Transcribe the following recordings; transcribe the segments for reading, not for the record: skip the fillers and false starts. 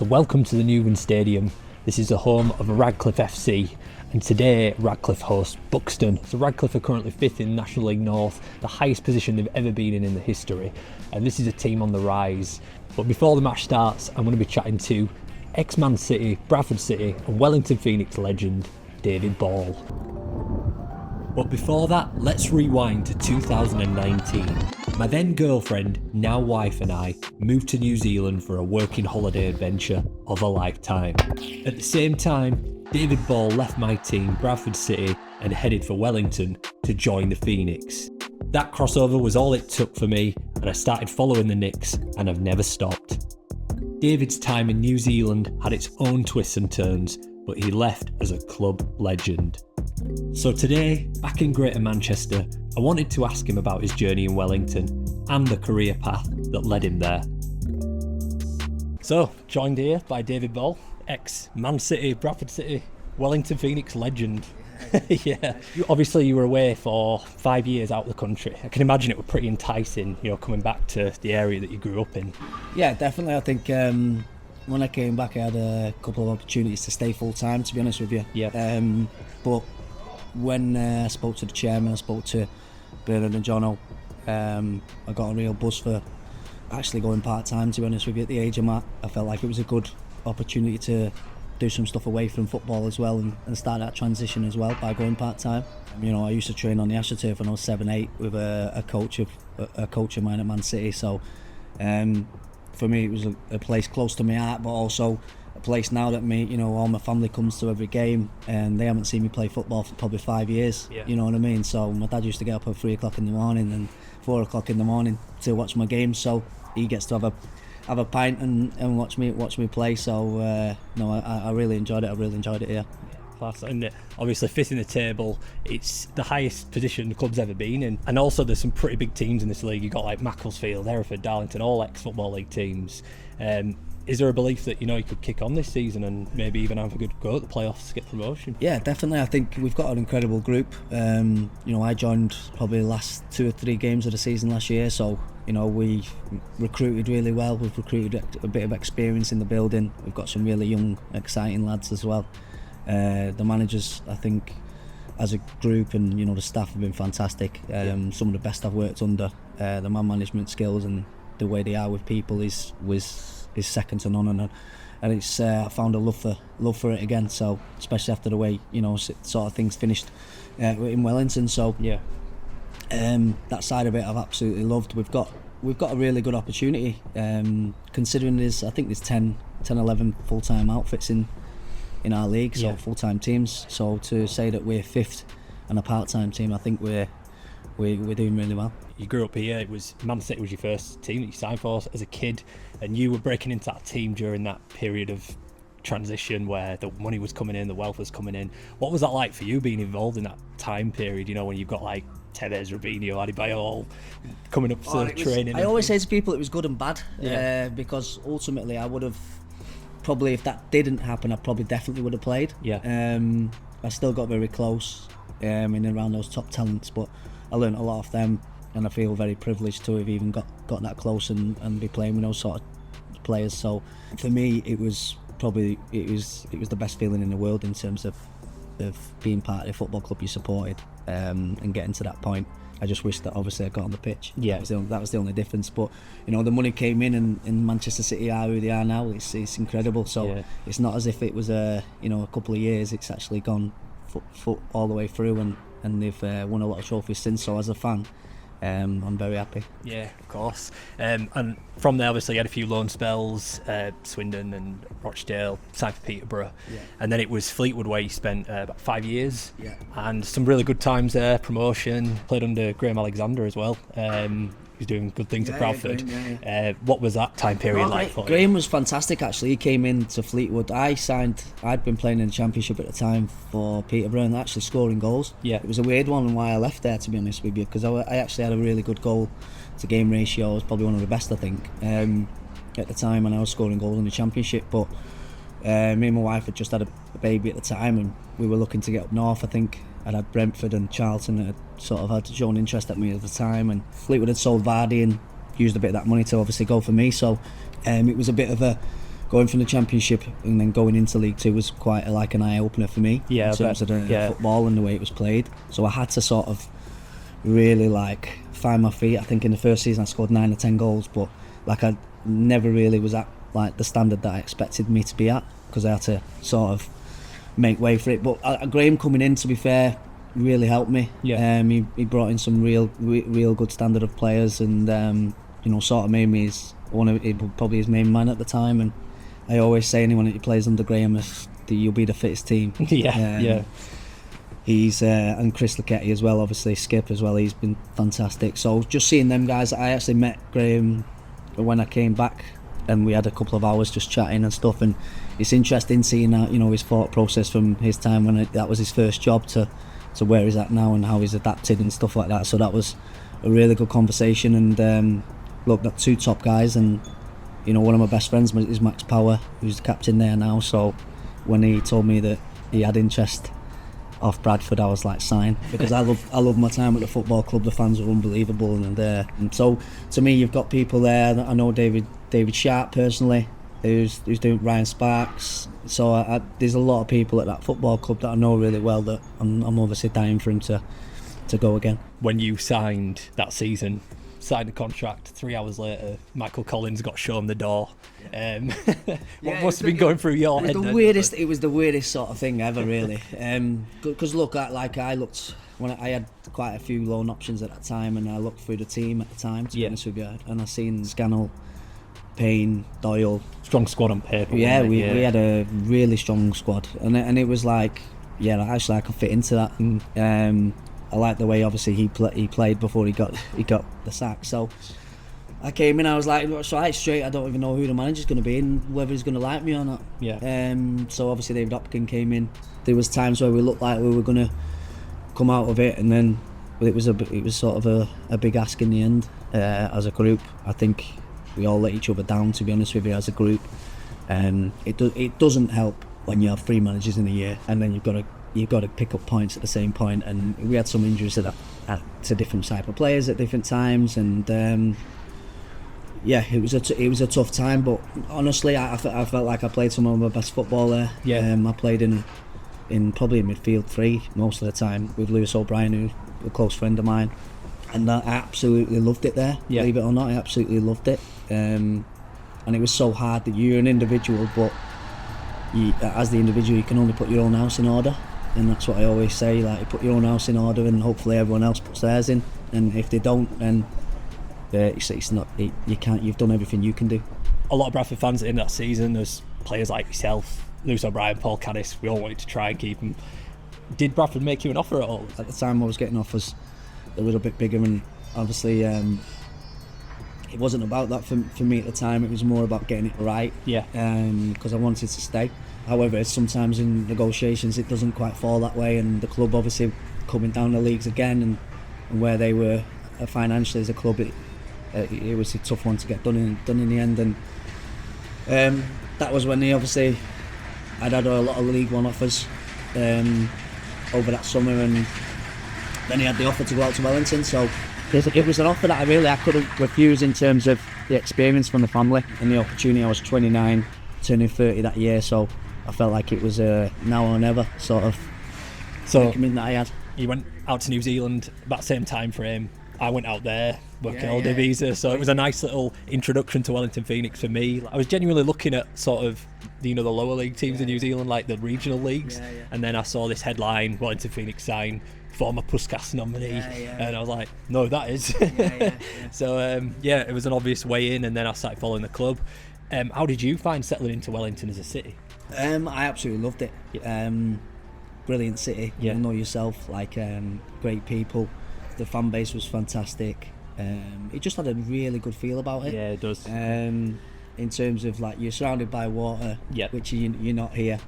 So welcome to the Neuven Stadium. This is the home of Radcliffe FC, and today Radcliffe hosts Buxton. So Radcliffe are currently 5th in National League North, the highest position they've ever been in the history, and this is a team on the rise. But before the match starts, I'm going to be chatting to ex-Man City, Bradford City and Wellington Phoenix legend David Ball. But before that, let's rewind to 2019. My then girlfriend, now wife, and I moved to New Zealand for a working holiday adventure of a lifetime. At the same time, David Ball left my team, Bradford City, and headed for Wellington to join the Phoenix. That crossover was all it took for me, and I started following the Knicks, and I've never stopped. David's time in New Zealand had its own twists and turns, but he left as a club legend. So today, back in Greater Manchester, I wanted to ask him about his journey in Wellington and the career path that led him there. So, joined here by David Ball, ex-Man City, Bradford City, Wellington Phoenix legend. Yeah. Obviously you were away for 5 years out of the country. I can imagine it was pretty enticing, coming back to the area that you grew up in. Yeah, definitely. I think when I came back I had a couple of opportunities to stay full time, to be honest with you. Yeah. But when I spoke to the chairman, I spoke to Bernard and Jono, I got a real buzz for actually going part time, to be honest with you. At the age I'm at, I felt like it was a good opportunity to do some stuff away from football as well, and start that transition as well by going part time. I used to train on the AstroTurf when I was 7-8 with a coach of mine at Man City. So for me it was a place close to my heart, but also a place now that all my family comes to every game, and they haven't seen me play football for probably 5 years. Yeah. You know what I mean? So my dad used to get up at 3 o'clock in the morning and 4 o'clock in the morning to watch my games. So he gets to have a pint and watch me play. So I really enjoyed it. I really enjoyed it here. Class. And obviously 5th in the table, it's the highest position the club's ever been in, and also there's some pretty big teams in this league. You've got like Macclesfield, Hereford, Darlington, all ex-Football League teams. Is there a belief that you could kick on this season and maybe even have a good go at the playoffs to get promotion? Yeah, definitely. I think we've got an incredible group. I joined probably the last 2 or 3 games of the season last year, so we recruited really well. We've recruited a bit of experience in the building. We've got some really young, exciting lads as well. The managers, I think, as a group, and the staff have been fantastic. Some of the best I've worked under. The man management skills and the way they are with people is second to none, and it's I found a love for it again. So especially after the way sort of things finished in Wellington. So yeah, that side of it I've absolutely loved. We've got a really good opportunity, considering I think there's 11 full-time outfits in our league, so full-time teams. So to say that we're 5th and a part-time team, I think we're doing really well. You grew up here. It was Man City was your first team that you signed for as a kid, and you were breaking into that team during that period of transition where the money was coming in, the wealth was coming in. What was that like for you, being involved in that time period? When you've got like Tevez, Robinho, Adebayor coming up to training. I always say to people it was good and bad, because ultimately I would have probably, if that didn't happen, I probably definitely would have played. Yeah. I still got very close in and around those top talents, but I learned a lot off them, and I feel very privileged to have even got that close and be playing with those sort of players. So for me it was the best feeling in the world in terms of being part of the football club you supported, and getting to that point. I just wish that obviously I got on the pitch. Yeah, that was the only difference. But the money came in, and Manchester City are who they are now. It's incredible. So it's not as if it was a couple of years. It's actually gone foot all the way through, and they've won a lot of trophies since. So as a fan, I'm very happy. Yeah, of course. And from there, obviously, you had a few loan spells, Swindon and Rochdale, signed for Peterborough. Yeah. And then it was Fleetwood, where you spent about 5 years. Yeah. And some really good times there, promotion, played under Graham Alexander as well. He's doing good things at Bradford. Graham, what was that time period like for you? Graham was fantastic, actually. He came in to Fleetwood. I'd been playing in the Championship at the time for Peterborough and actually scoring goals. Yeah. It was a weird one why I left there, to be honest with you, because I actually had a really good goal to game ratio. I was probably one of the best, I think, at the time, and I was scoring goals in the Championship. But me and my wife had just had a baby at the time, and we were looking to get up north. I think I'd had Brentford and Charlton that had sort of had shown interest at me at the time, and Fleetwood had sold Vardy and used a bit of that money to obviously go for me. So it was a bit of a going from the Championship and then going into League Two was quite like an eye opener for me in terms of the football and the way it was played. So I had to sort of really like find my feet. I think in the first season I scored 9 or 10 goals, but like I never really was at like the standard that I expected me to be at, because I had to sort of make way for it. But Graham coming in, to be fair, really helped me. He brought in some real good standard of players, and sort of made me probably his main man at the time. And I always say anyone that plays under Graham, you'll be the fittest team. He's and Chris Laketti as well, obviously Skip as well. He's been fantastic. So just seeing them guys, I actually met Graham when I came back, and we had a couple of hours just chatting and stuff. And it's interesting seeing that, his thought process from his time when that was his first job to where he's at now and how he's adapted and stuff like that. So that was a really good conversation. And look, got 2 top guys, and one of my best friends is Max Power, who's the captain there now. So when he told me that he had interest off Bradford, I was like, sign, because I love my time at the football club. The fans were unbelievable, and so to me, you've got people there. I know David Sharp personally, who's doing Ryan Sparks. So there's a lot of people at that football club that I know really well, that I'm obviously dying for him to go again. When you signed that season, signed a contract, 3 hours later, Michael Collins got shown the door. What must have been going through your head? It was the weirdest sort of thing ever, really. Because look, I looked when I had quite a few loan options at that time, and I looked through the team at the time, to be honest with you, and I seen Scannell, Payne, Doyle. Strong squad on paper. We had a really strong squad, and it was like, actually I could fit into that. And I like the way obviously he played before he got the sack. So I came in, I was like, right straight, I don't even know who the manager's going to be and whether he's going to like me or not. So obviously David Hopkin came in. There was times where we looked like we were going to come out of it, and then it was sort of a big ask in the end. As a group, I think we all let each other down, to be honest with you, as a group. It doesn't help when you have 3 managers in a year, and then you've got to pick up points at the same point. And we had some injuries to different type of players at different times, and it was a tough time. But honestly, I felt like I played some of my best football there. I played in probably midfield 3 most of the time with Lewis O'Brien, who's a close friend of mine, and I absolutely loved it there. Believe it or not, I absolutely loved it. And it was so hard that you're an individual, but as the individual, you can only put your own house in order. And that's what I always say, like, put your own house in order, and hopefully everyone else puts theirs in. And if they don't, then it's not. You can't. You've done everything you can do. A lot of Bradford fans in that season, there's players like yourself, Lewis O'Brien, Paul Cacace. We all wanted to try and keep him. Did Bradford make you an offer at all? At the time, I was getting offers a little bit bigger, and obviously it wasn't about that for me at the time. It was more about getting it right. Because I wanted to stay. However, sometimes in negotiations it doesn't quite fall that way, and the club obviously coming down the leagues again, and where they were financially as a club, it was a tough one to get done in the end. And that was when I'd had a lot of League One offers over that summer, and then he had the offer to go out to Wellington. So it was an offer that I couldn't refuse in terms of the experience from the family and the opportunity. I was 29, turning 30 that year, so I felt like it was now or never sort of commitment that I had. You went out to New Zealand about the same time frame. I went out there working all day visa, so it was a nice little introduction to Wellington Phoenix for me. I was genuinely looking at sort of the lower league teams in New Zealand, like the regional leagues, and then I saw this headline: Wellington Phoenix sign former Puskas nominee, and I was like, no, that is. So it was an obvious way in, and then I started following the club. How did you find settling into Wellington as a city? I absolutely loved it. Brilliant city. You know yourself, like great people. The fan base was fantastic. It just had a really good feel about it. Yeah, it does. In terms of like you're surrounded by water, which you're not here.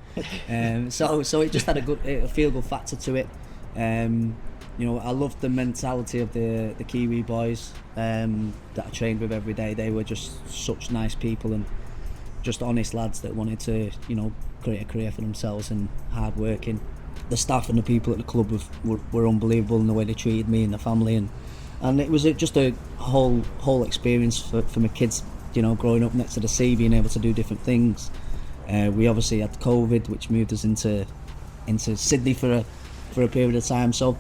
So it just had a feel good factor to it. I loved the mentality of the Kiwi boys that I trained with every day. They were just such nice people and just honest lads that wanted to, create a career for themselves and hard working. The staff and the people at the club were unbelievable in the way they treated me and the family, and it was just a whole experience for my kids growing up next to the sea, being able to do different things. We obviously had COVID, which moved us into Sydney for a period of time. So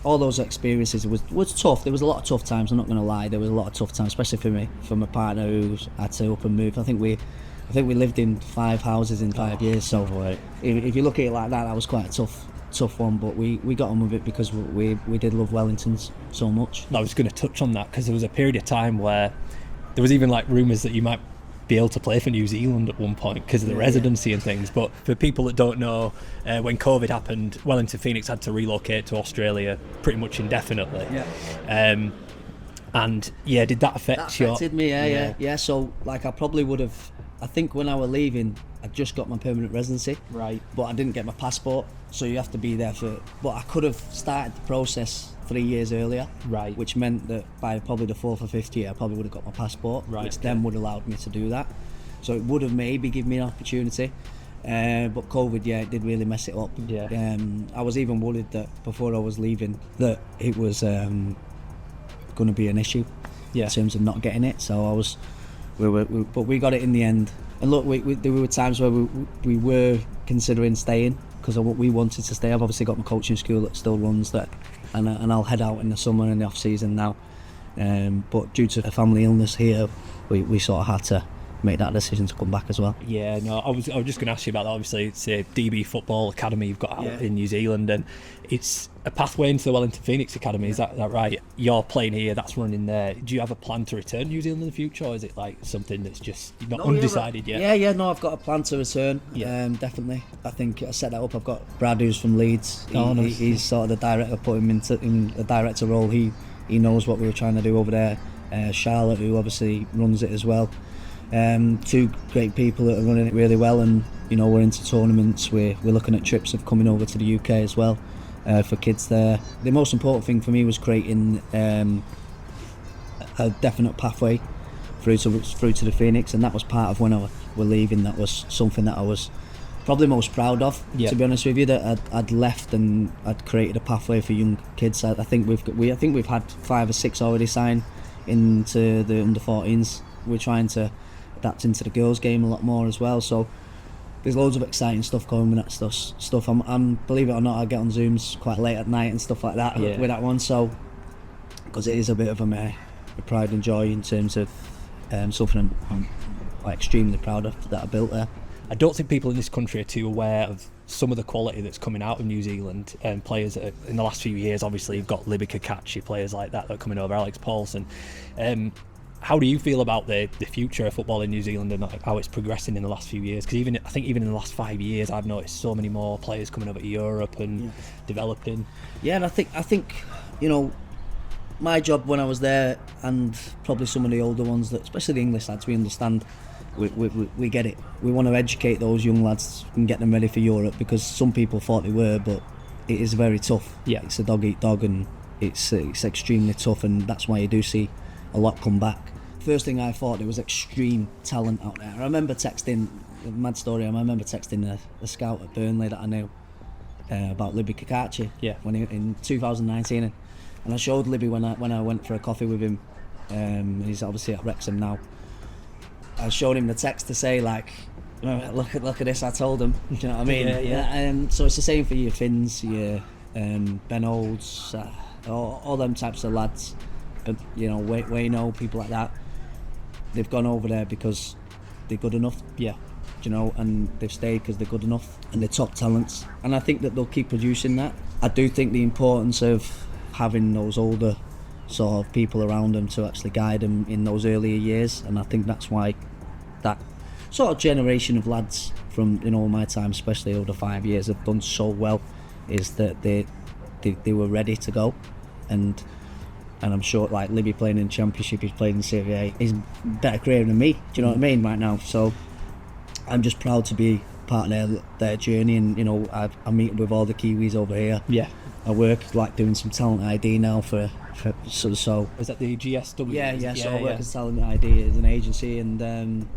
all those experiences was tough. There was a lot of tough times. I'm not going to lie. There was a lot of tough times, especially for me, for my partner who had to up and move. I think we lived in 5 houses in 5 years. So if you look at it like that was quite a tough one. But we got on with it because we did love Wellingtons so much. I was going to touch on that because there was a period of time where there was even like rumours that you might be able to play for New Zealand at one point because of the residency and things. But for people that don't know, when COVID happened, Wellington Phoenix had to relocate to Australia pretty much indefinitely. And did that affect you? That affected me, yeah. So like I probably would have, I think when I was leaving, I just got my permanent residency. Right. But I didn't get my passport, so you have to be there but I could have started the process 3 years earlier. Right. Which meant that by probably the 4th or 5th year, I probably would have got my passport. Right. Which then would have allowed me to do that. So it would have maybe given me an opportunity. But COVID, it did really mess it up. Yeah. I was even worried that before I was leaving that it was going to be an issue in terms of not getting it. So but we got it in the end. And look, there were times where we were considering staying because we wanted to stay. I've obviously got my coaching school that still runs that, and I'll head out in the summer and the off season now. But due to a family illness here, we sort of had to make that decision to come back as well. Yeah, no, I was just going to ask you about that. Obviously, it's a DB football academy you've got out in New Zealand, and it's a pathway into the Wellington Phoenix Academy. Is that right? You're playing here, that's running there. Do you have a plan to return to New Zealand in the future, or is it like something that's just not undecided yet? No, I've got a plan to return. Definitely. I think I set that up. I've got Brad, who's from Leeds. He's sort of the director. Put him in the director role. He knows what we were trying to do over there. Charlotte, who obviously runs it as well. 2 great people that are running it really well, and we're into tournaments. We're looking at trips of coming over to the UK as well for kids there. The most important thing for me was creating a definite pathway through to the Phoenix, and that was part of when I was leaving. That was something that I was probably most proud of, to be honest with you, that I'd left and I'd created a pathway for young kids. I think we've had 5 or 6 already signed into the under 14s. We're trying to adapt into the girls' game a lot more as well. So there's loads of exciting stuff going with that stuff. I'm believe it or not, I get on Zooms quite late at night and stuff like that with that one. So because it is a bit of a pride and joy in terms of something I'm extremely proud of that I built there. I don't think people in this country are too aware of some of the quality that's coming out of New Zealand, and players that are, in the last few years, obviously you've got Libby Cacace, players like that are coming over, Alex Paulson. How do you feel about the future of football in New Zealand and how it's progressing in the last few years? Because I think even in the last 5 years, I've noticed so many more players coming over to Europe and developing. Yeah, and I think my job when I was there, and probably some of the older ones, that especially the English lads, we understand. We get it. We want to educate those young lads and get them ready for Europe, because some people thought they were, but it is very tough. Yeah, it's a dog eat dog, and it's extremely tough, and that's why you do see a lot come back. First thing I thought, there was extreme talent out there. I remember texting, a mad story, I remember texting a scout at Burnley that I knew about Libby Cacace in 2019, and I showed Libby when I went for a coffee with him. He's obviously at Wrexham now. I showed him the text to say, like, look at this, I told him. Do you know what I mean? So it's the same for your Finns, your Ben Olds, all them types of lads. But Wayno, people like that. They've gone over there because they're good enough. Yeah. And they've stayed because they're good enough, and they're top talents. And I think that they'll keep producing that. I do think the importance of having those older sort of people around them to actually guide them in those earlier years, and I think that's why that sort of generation of lads from my time, especially over 5 years, have done so well, is that they were ready to go, and I'm sure, like Libby playing in Championship, he's playing in Serie A, he's better career than me, do you know what I mean, right now. So I'm just proud to be part of their journey, and I meet with all the Kiwis over here. Yeah, I work like doing some talent ID now for so is that the GSW? Yeah. So I work as talent ID as an agency, and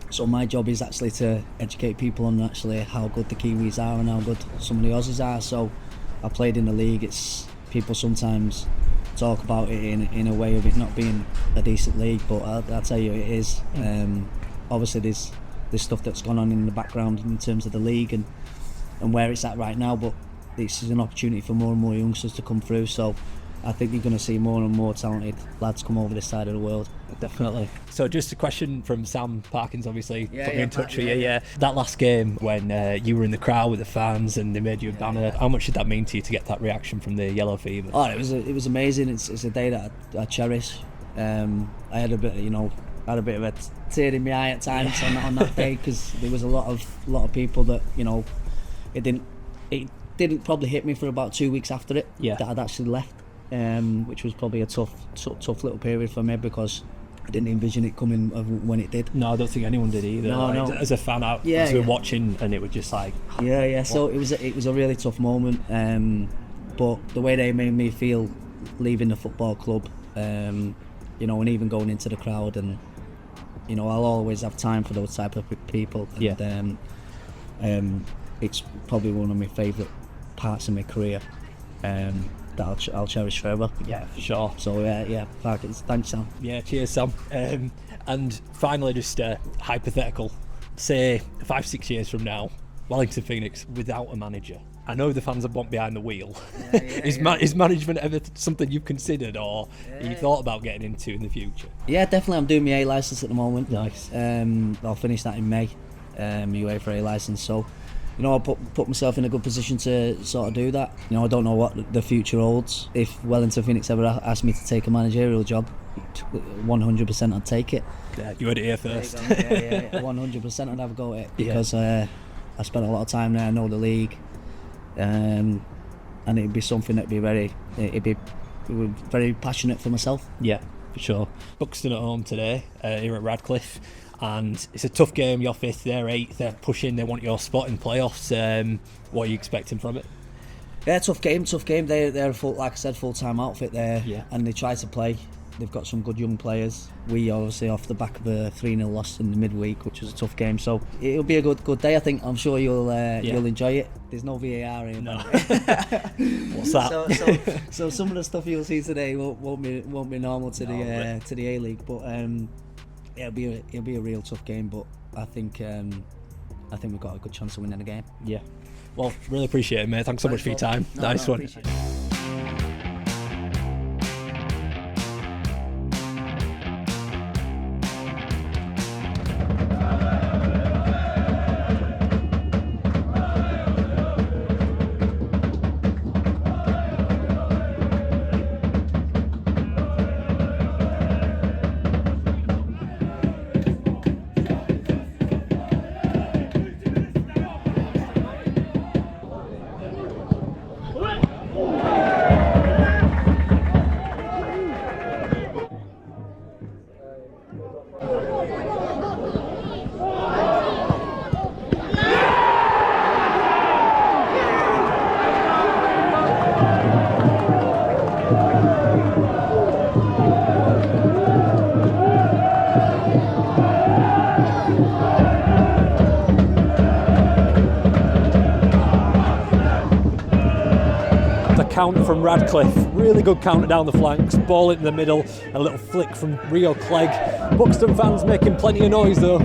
so my job is actually to educate people on actually how good the Kiwis are and how good some of the Aussies are. So I played in the league. It's people sometimes talk about it in a way of it not being a decent league, but I'll tell you it is. Obviously there's stuff that's gone on in the background in terms of the league and where it's at right now, but this is an opportunity for more and more youngsters to come through, so I think you're going to see more and more talented lads come over this side of the world. Definitely. So just a question from Sam Parkins, obviously, put me in touch with you. Yeah. That last game when you were in the crowd with the fans and they made you a banner, how much did that mean to you to get that reaction from the Yellow Fever? Oh, it was amazing. It's a day that I cherish. I had a bit of a tear in my eye at times on that day, because there was a lot of people that, you know, it didn't probably hit me for about 2 weeks after it that I'd actually left, which was probably a tough little period for me, because I didn't envision it coming when it did. No, I don't think anyone did either. No. As a fan, I was watching, and it was just like... Yeah. So it was a really tough moment, but the way they made me feel leaving the football club, you know, and even going into the crowd, and, you know, I'll always have time for those type of people. And, it's probably one of my favourite parts of my career that I'll cherish forever. Yeah, for sure. So Parkins, thanks, Sam. Yeah, cheers, Sam. And finally, just hypothetical, say 5-6 years from now, Wellington Phoenix without a manager. I know the fans want behind the wheel. Is management ever something you've considered, or you thought about getting into in the future? Yeah, definitely. I'm doing my A licence at the moment. Nice. I'll finish that in May, UEFA A licence. So, you know, I'll put myself in a good position to sort of do that. You know, I don't know what the future holds. If Wellington Phoenix ever asked me to take a managerial job, 100% I'd take it. Yeah, you heard it here first. 100% I'd have a go at it, because I spent a lot of time there. I know the league, and it'd be something that'd be very passionate for myself. Yeah, for sure. Buxton at home today, here at Radcliffe. And it's a tough game. You're 5th, they're 8th, they're pushing, they want your spot in playoffs. What are you expecting from it? Yeah, tough game. They're a full-time outfit there, and they try to play. They've got some good young players. We obviously off the back of a 3-0 loss in the midweek, which was a tough game. So it'll be a good day. I think. I'm sure you'll enjoy it. There's no VAR here. No. What's that? So some of the stuff you'll see today won't be normal to the A-League, but. It'll be a real tough game, but I think we've got a good chance of winning the game. Yeah. Well, really appreciate it, mate. Thanks so much for your time. Nice one. Counter from Radcliffe, really good counter down the flanks, ball in the middle, a little flick from Rio Clegg. Buxton fans making plenty of noise though.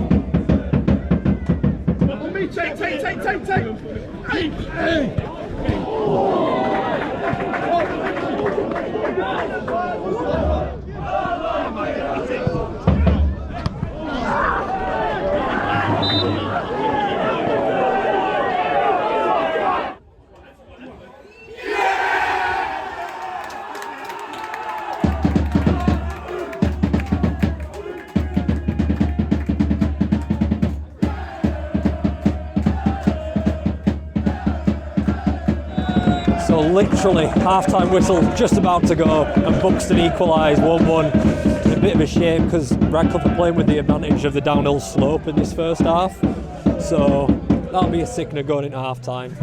So literally half-time whistle just about to go, and Buxton equalise 1-1. A bit of a shame because Radcliffe are playing with the advantage of the downhill slope in this first half, so that'll be a sickener going into half-time.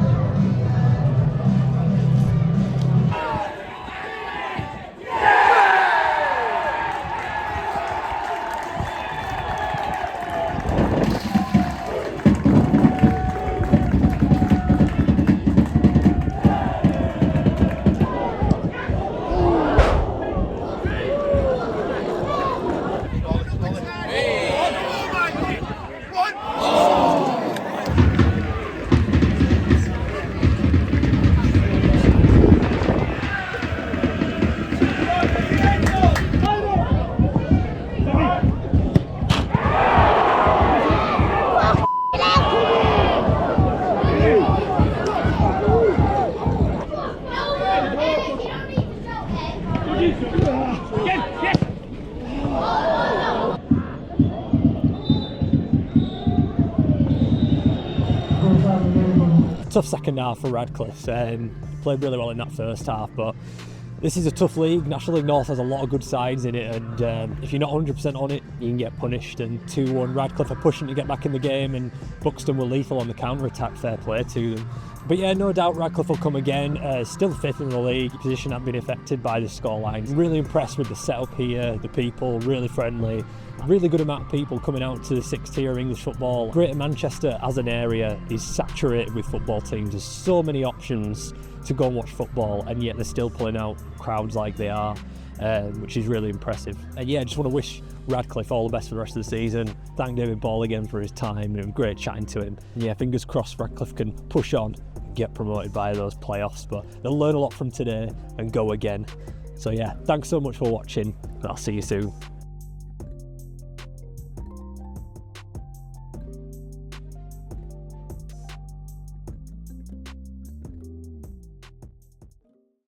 tough second half for Radcliffe. Played really well in that first half, but this is a tough league. National League North has a lot of good sides in it, and if you're not 100% on it, you can get punished. And 2-1, Radcliffe are pushing to get back in the game, and Buxton were lethal on the counter-attack. Fair play to them. But yeah, no doubt Radcliffe will come again. Still 5th in the league, position hasn't been affected by the scoreline. Really impressed with the setup here, the people, really friendly. Really good amount of people coming out to the 6th tier of English football. Greater Manchester as an area is saturated with football teams. There's so many options to go and watch football, and yet they're still pulling out crowds like they are, which is really impressive. And yeah, I just want to wish Radcliffe all the best for the rest of the season. Thank David Ball again for his time. It was great chatting to him. And yeah, fingers crossed Radcliffe can push on and get promoted by those playoffs, but they'll learn a lot from today and go again. So yeah, thanks so much for watching, and I'll see you soon.